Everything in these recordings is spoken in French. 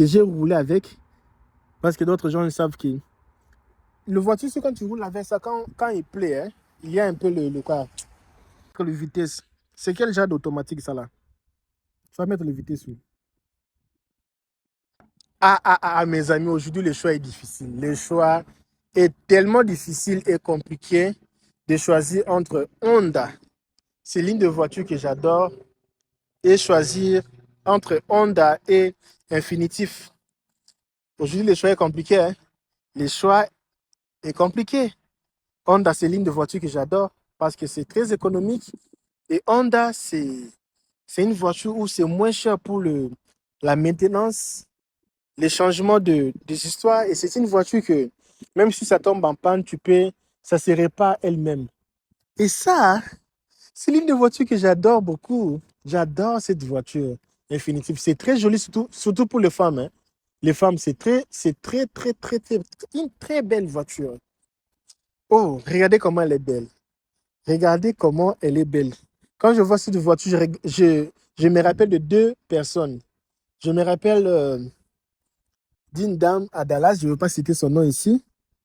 que j'ai roulé avec, parce que d'autres gens savent que le voiture, c'est quand tu roules avec ça, quand il plaît, hein, il y a un peu le vitesse. C'est quel genre d'automatique ça là? Tu vas mettre le vitesse où? Mes amis, aujourd'hui, le choix est difficile. Le choix est tellement difficile et compliqué de choisir entre Honda, c'est l'une des voitures que j'adore, et choisir entre Honda et Infinitif. Aujourd'hui, le choix est compliqué. Hein? Le choix est compliqué. Honda, c'est l'une des voitures que j'adore parce que c'est très économique. Et Honda, c'est une voiture où c'est moins cher pour la maintenance, les changements des histoires. Et c'est une voiture que, même si ça tombe en panne, ça ne se répare elle-même. Et ça, c'est l'une des voitures que j'adore beaucoup. J'adore cette voiture Infinitive. C'est très joli, surtout pour les femmes. Hein. Les femmes, c'est une très belle voiture. Oh, regardez comment elle est belle. Regardez comment elle est belle. Quand je vois cette voiture, je me rappelle de deux personnes. Je me rappelle d'une dame à Dallas, je ne veux pas citer son nom ici,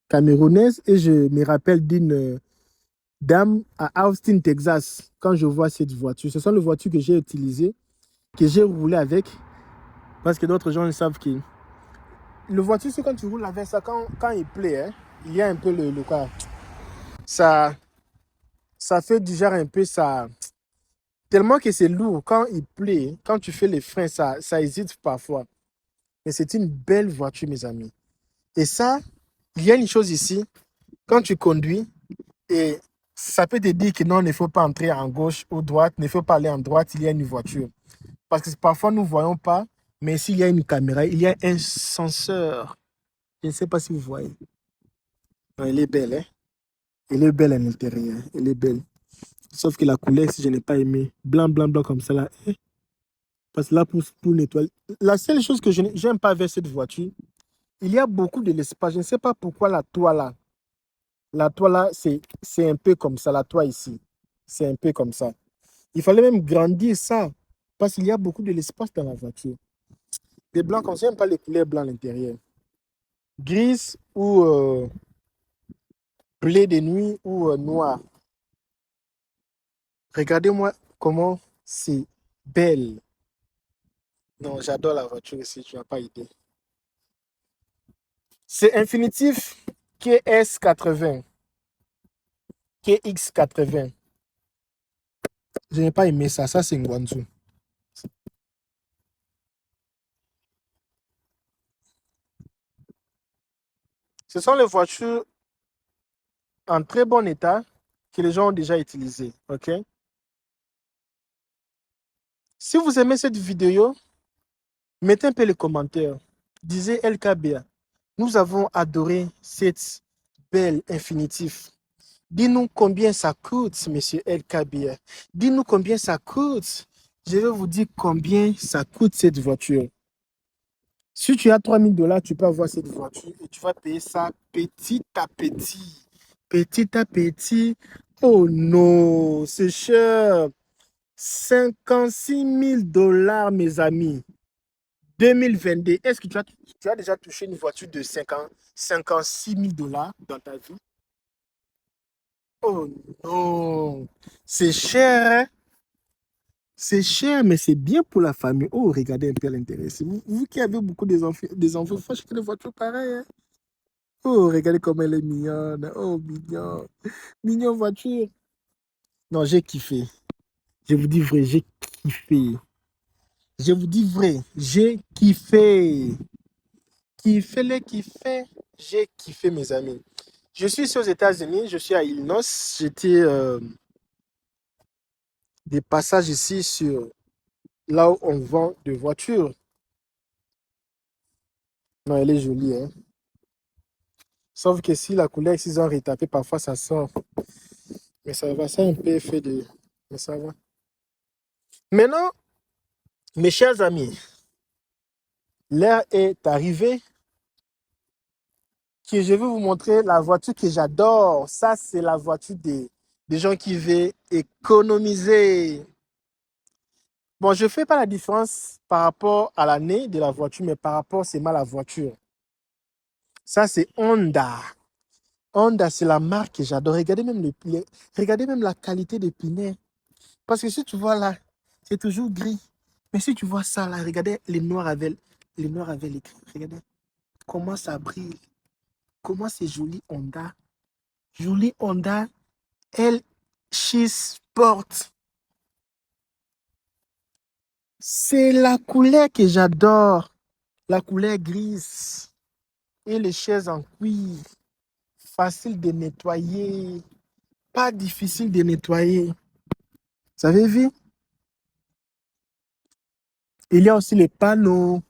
camerounaise, et je me rappelle d'une dame à Austin, Texas, quand je vois cette voiture. Ce sont les voitures que j'ai utilisées, que j'ai roulé avec, parce que d'autres gens savent que le voiture, c'est quand tu roules avec ça, quand il plaît, hein, il y a un peu le quoi. Ça fait du genre un peu ça. Tellement que c'est lourd, quand il plaît, quand tu fais les freins, ça hésite parfois. Mais c'est une belle voiture, mes amis. Et ça, il y a une chose ici, quand tu conduis, et ça peut te dire que non, il ne faut pas entrer en gauche ou droite, il ne faut pas aller en droite, il y a une voiture. Parce que parfois, nous ne voyons pas, mais s'il y a une caméra, il y a un senseur. Je ne sais pas si vous voyez. Non, elle est belle, hein? Elle est belle à l'intérieur, elle est belle. Sauf que la couleur, si je n'ai pas aimé, blanc, blanc, blanc comme ça, là. Parce que là, pour nettoyer. La seule chose que je n'aime pas avec cette voiture, il y a beaucoup de l'espace. Je ne sais pas pourquoi la toile là, c'est un peu comme ça. La toile ici, c'est un peu comme ça. Il fallait même grandir ça. Parce qu'il y a beaucoup de l'espace dans la voiture. Les blancs, comme ça, j'aime pas les couleurs blancs à l'intérieur. Grise ou bleu de nuit ou noir. Regardez-moi comment c'est belle. Non, j'adore la voiture ici, tu n'as pas idée. C'est Infinitif KS80. KX80. Je n'ai pas aimé ça. Ça, c'est Guangzhou. Ce sont les voitures en très bon état que les gens ont déjà utilisées. OK? Si vous aimez cette vidéo, mettez un peu les commentaires. Disez LKBA. Nous avons adoré cette belle Infinitif. Dis-nous combien ça coûte, monsieur LKBA. Dis-nous combien ça coûte. Je vais vous dire combien ça coûte cette voiture. Si tu as 3 000 $, tu peux avoir cette voiture et tu vas payer ça petit à petit. Petit à petit. Oh non, c'est cher. 56 000 $, mes amis. 2022. Est-ce que tu as déjà touché une voiture de 56 000 $ dans ta vie? Oh non, c'est cher, hein? C'est cher, mais c'est bien pour la famille. Oh, regardez un peu l'intérêt. Vous qui avez beaucoup des enfants, il faut acheter des voitures pareilles. Hein? Oh, regardez comme elle est mignonne. Oh, mignon. Mignon voiture. Non, j'ai kiffé. Je vous dis vrai, j'ai kiffé. Je vous dis vrai, j'ai kiffé. Kiffé. J'ai kiffé, mes amis. Je suis ici aux États-Unis, je suis à Illinois. J'étais des passages ici sur là où on vend des voitures. Non, elle est jolie, hein. Sauf que si la couleur, s'ils ont retapé, parfois ça sort. Mais ça va, ça un peu effet de. Mais ça va. Maintenant, mes chers amis, l'heure est arrivée que je vais vous montrer la voiture que j'adore. Ça, c'est la voiture des gens qui veulent économiser. Bon, je ne fais pas la différence par rapport à l'année de la voiture, mais par rapport seulement à la voiture. Ça, c'est Honda. Honda, c'est la marque que j'adore. Regardez même la qualité des pneus. Parce que si tu vois là, c'est toujours gris. Mais si tu vois ça là, regardez les noirs avec les gris. Regardez comment ça brille. Comment c'est joli Honda. Joli Honda L6 Sport. C'est la couleur que j'adore. La couleur grise. Et les chaises en cuir. Facile de nettoyer. Pas difficile de nettoyer. Vous avez vu? Il y a aussi les panneaux.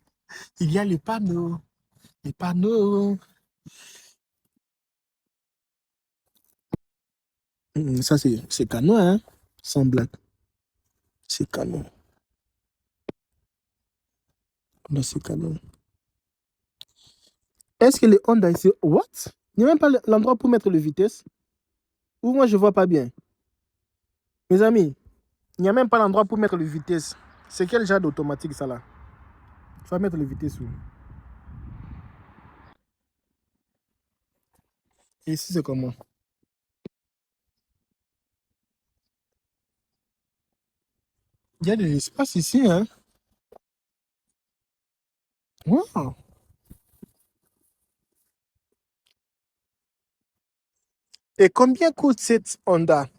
Il y a les panneaux. Les panneaux. Ça, c'est canon, hein? Sans blague. C'est canon. Là, c'est canon. Est-ce que les Honda ici... What? Il n'y a même pas l'endroit pour mettre le vitesse. Ou moi, je vois pas bien. Mes amis, il n'y a même pas l'endroit pour mettre le vitesse. C'est quel genre d'automatique, ça, là? Tu vas mettre le vitesse où? Et ici, c'est comment? Il y a de l'espace ici, hein? Wow. Et combien coûte cette Honda?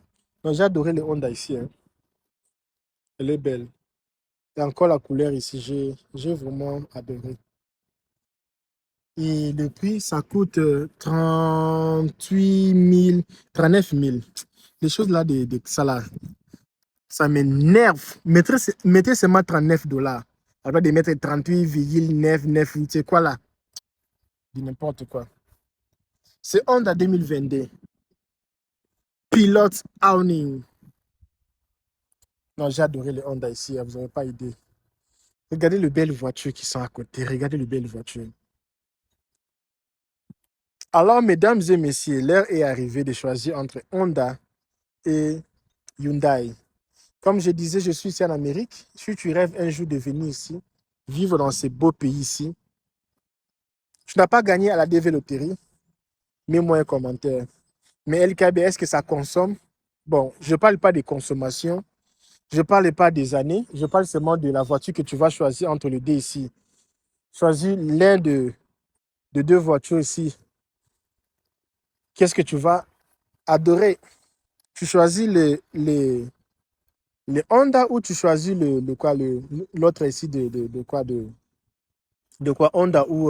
Non, j'ai adoré les Honda ici, hein. Elle est belle. Et encore la couleur ici, j'ai vraiment adoré. Et le prix, ça coûte 38 000, 39 000. Les choses là, ça là, ça m'énerve. Mettez seulement 39 $. Alors de mettre 38,998, c'est quoi là? Dis n'importe quoi. C'est Honda 2022. Pilote Owning. Non, j'ai adoré les Honda ici, hein, vous n'avez pas idée. Regardez les belles voitures qui sont à côté. Regardez les belles voitures. Alors, mesdames et messieurs, l'heure est arrivée de choisir entre Honda et Hyundai. Comme je disais, je suis ici en Amérique. Si tu rêves un jour de venir ici, vivre dans ces beaux pays ici, tu n'as pas gagné à la DV Loterie, mets-moi un commentaire. Mais LKB, est-ce que ça consomme? Bon, je ne parle pas des consommations, je ne parle pas des années, je parle seulement de la voiture que tu vas choisir entre les deux ici. Choisis l'un de deux voitures ici. Qu'est-ce que tu vas adorer? Tu choisis les Honda ou tu choisis l'autre ici de quoi Honda ou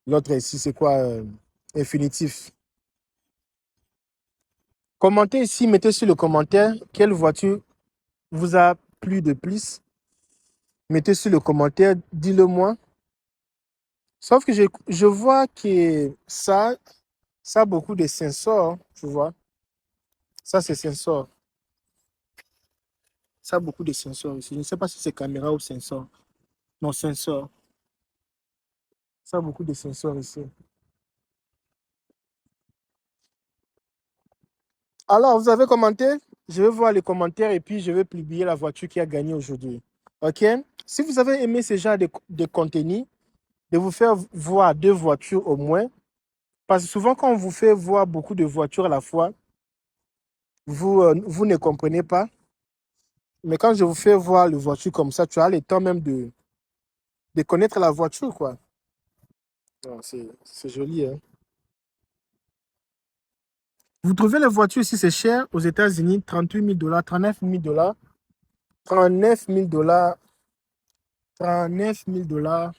l'autre ici, c'est quoi Infinitif. Commentez ici, mettez sur le commentaire quelle voiture vous a plu de plus. Mettez sur le commentaire, dis-le moi. Sauf que je vois que ça a beaucoup de sensors, tu vois. Ça, c'est sensor. Ça a beaucoup de sensors ici. Je ne sais pas si c'est caméra ou sensor. Non, sensor. Ça a beaucoup de sensors ici. Alors, vous avez commenté? Je vais voir les commentaires et puis je vais publier la voiture qui a gagné aujourd'hui. OK? Si vous avez aimé ce genre de contenu, de vous faire voir deux voitures au moins, parce que souvent quand on vous fait voir beaucoup de voitures à la fois, vous ne comprenez pas. Mais quand je vous fais voir les voitures comme ça, tu as le temps même de connaître la voiture, quoi. C'est joli, hein? Vous trouvez les voitures ici, c'est cher aux États-Unis, 38 000 $, 39 000 $, 39 000 $, 39 000 $.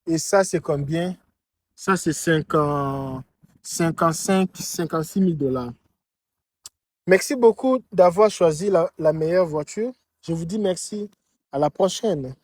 Et ça, c'est combien? Ça, c'est 55, 56 000 $. Merci beaucoup d'avoir choisi la meilleure voiture. Je vous dis merci. À la prochaine.